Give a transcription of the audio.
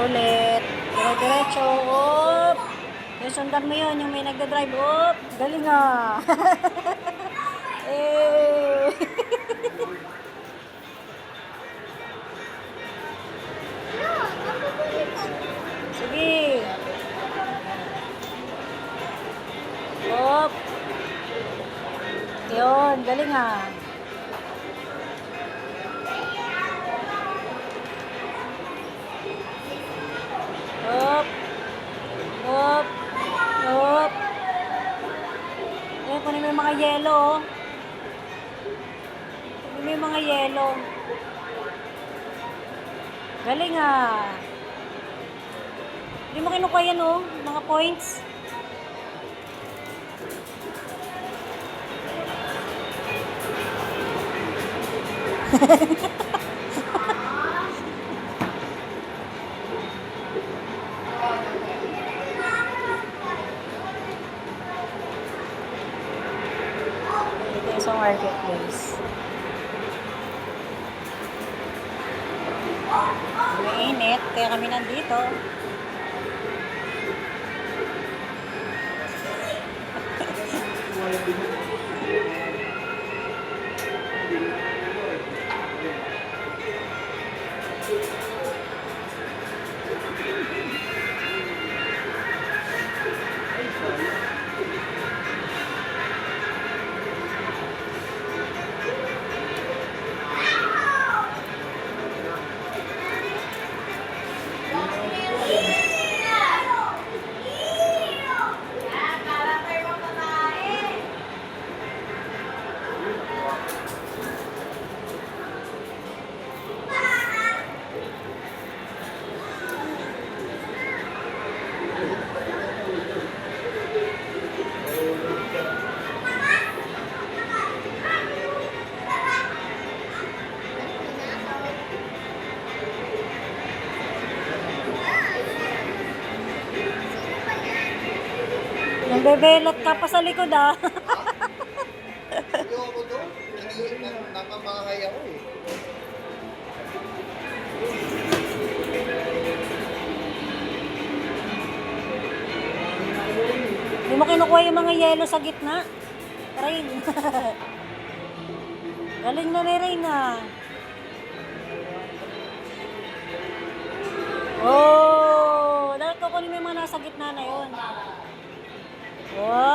Ulit. Dire-diretso. Op. Yung sundan mo yun, yung may nagda-drive. Op. Galing ah. Eh. Sige. Op. Yun, galing ah. Op. Op. Op. Eh, kunin mo yung mga yelo. Oh. Kunin mo yung mga yelo. Galing ah. Hindi mo kinukuha yan oh, mga points. Dito yung sa marketplace. Mainit, kaya kami nandito. Nagbebelot ka pa sa likod ah. Ayoko doon. Napamahay ako eh. Hindi mo kinukuha yung mga yelo sa gitna. Rain. Galing na ni Rain ah. Oh, dahil kukunin mo yung mga nasa gitna na yun. Wow.